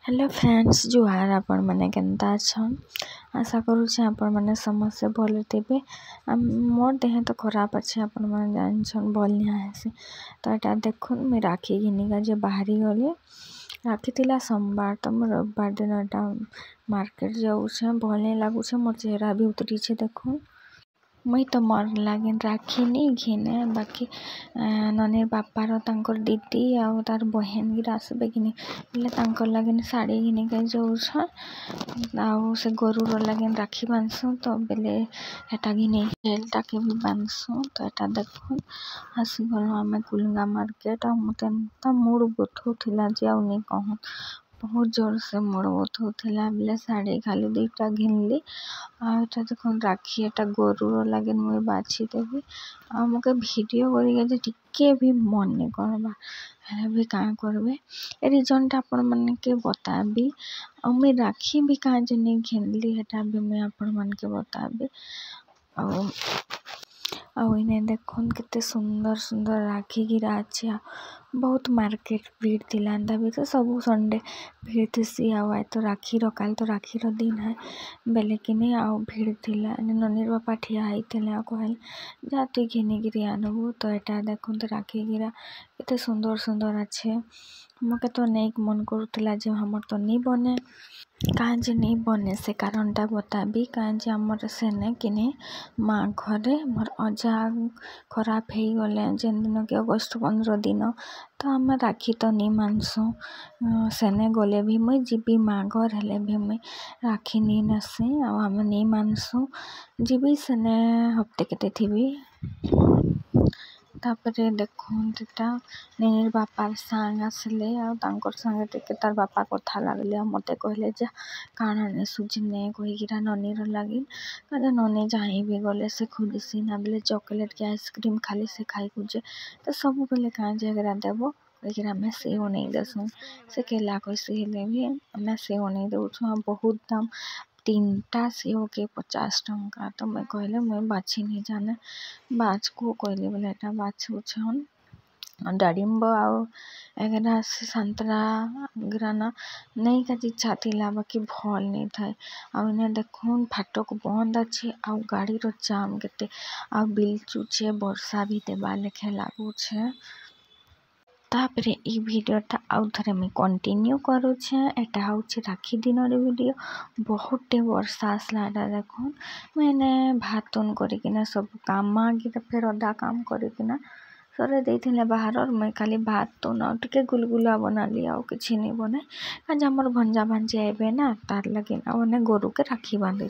Hello friends जुहार आपण मैंने केनता छन आशा करूँ आपण मैंने समस्या भल थे। मोर देह तो खराब अच्छे आपण मैंने जान भल नहीं तो यहाँ देखुन मुझे राखी घिनिका जे बाहरी गली राखी थिला सोमवार तो मुझे रविवार दिन यहाँ मार्केट जाऊे भल नहीं लगुच मोर चेहरा भी उतरी देखुन मुई तो मोर लगे राखी नहीं घिने बाकी ननी बापार तांकर दीदी आउ तार बहन गिरा आसबे कि बोले लगे शाढ़ी घिनिके जाऊन आउ से गोरुर लगे राखी बांधसु तो बेले हेटा घिने टाके भी बांधसु तो यहाँ देखुन आसीगल आम कुलगा मार्केट आ मुड़ बुथुला जे आउ नहीं कहूँ बहुत जोर से मुड़ बुथुला बेले शाढ़ी खाली दुईटा घिनली आटा देखो राखी एटा गोरुर लगे मुझे बाछी देवी आ मुके वीडियो करिके टिके भी मन नहीं करबा हेले भी कहाँ करबे ए रिजन आपण मन के बताबी आ मैं राखी भी कहाँ जे नहीं घिनली हेटा भी मैं आपण मन के बताबी इन्हें देखुन केते सुंदर सुंदर राखी गिरा अच्छे बहुत मार्केट भीड़ थिला भी तो सब संडे भीड़ थी आए तो राखी काल तो राखी दिन है बेले कि नहीं आउ भीड़ थिला ननीर बापा ठिया होते कहले जा तु घिनिकी आनबू तो यहाँ देखुन तो राखी गिरा केते सुंदर सुंदर अच्छे मके तो नहीं मन करूला जे हमर तो नहीं बने कहाँ जे नहीं बने से कारणटा बताबी कहाँ जे आमर सेने कि माँ घरे मोर अजा खराब हो गले जेन दिन कि अगस्त 15 दिन तो आम राखी तो नहीं मानसु सेने गले भी मुई जीबी माँ घर हेले भी मुई राखी नहीं नसी आम नहीं मानसु जीबी सेने हफ्ते केते थी तापरे देखुन ता ननीर बापार सांग आसले आर संगे टिके तार बापा कथा लगले मते कहले जा काना ने सुझने कहीकिरा ननीर लगे कहले ननी जहीं भी गले से खुदसी ना बेले चॉकलेट के आइसक्रीम खाली से खाई खुजे तो सब बेले कहाँ जगह देव कहीकिरा आम सेव नहीं देसुँ से केला कैसे हेले भी आम सेव नहीं दौछुँ बहुत दाम 3टा सेव के 50 टंका तो मैं कहले मैं बाछी नहीं जाने बाछ को कहले बोले एटा बाछुछन डाड़िम्ब आउ एगरा से संतरा गिराना नहीं का इच्छा थिला बाकी भल नहीं थाए आने देखुन फाटक बंद अच्छे आउ गाड़ी जाम केते आ बिलचुचे वर्षा भी देवा लेखे लगुचे तापरे ई भिडियोटा आउ थरे मैं कंटिन्यू करुचे एटा होचे राखी दिन वीडियो बहुत वर्षा आसला देखुन मैंने भातुन करिकिना सब काम गिरा फिर अधा काम करिकिना सरे देइथिले बाहर और मैं खाली भात तो ना टिके गुलगुला बना लिया और किसी नहीं बनाए आज आमर भंजा भांजी आइबे ना तार लगे ना गोरु के राखी बांधे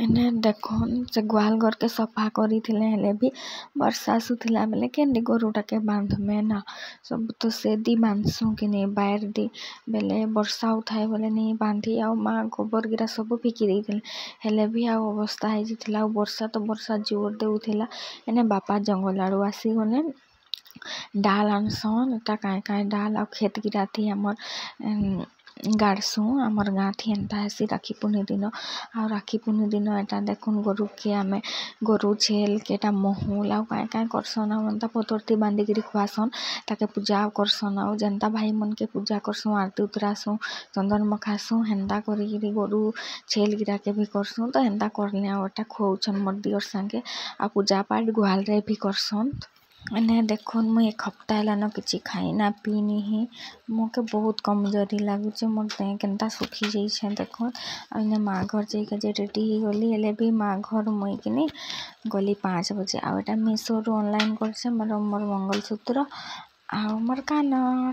एने देखुन से गुहाल घर के सफा करी हेले भी वर्षा आसुला बेले केंदी गोरुटा के बांधमे ना सब तो से दी बांधसु कि नहीं बाहर दी बेले वर्षा उठाए बोले नहीं बांधी आउ माँ गोबर गिरा सब फिकी देते हेले भी आउ अवस्था है वर्षा तो वर्षा जोर देउथिला एने बापा जंगल आड़ू आसी गले डाल आनसन कहीं कहीं डाल आ खेत गिरा थी आमर गाड़सु आमर गाँ थी एंता हेसी राखी पूर्णी दिन आ राखी पूर्णी दिन यहाँ देखुन गोरु के आम गोरु छेल के महूल आउ कहीं कहीं करसन आंता पतरती बांधिकी खुआसन ताके पूजा करसन आउ जनता भाई मन के पूजा करसु आरती उतरासु चंदन मखासु हेन्ता करी गोरु छेल गिरा के भी करसु तो हेन्ता करले आटा खुआउछन मोर दियर संगे आ पूजा पाठ गुहाल रे भी करसन एने देखुन मुझे एक हफ्ता है किसी खाइना पीनी ही मोके बहुत कमजोरी लगुचे मोर देह केनता सुखी जाइए देखुन आने माँ घर जाइए रेडी हो गली हेले भी माँ घर मुई कि गली 5 बजे आटा मीशो ऑनलाइन कर मोर मंगलसूत्र आ मोर कानर।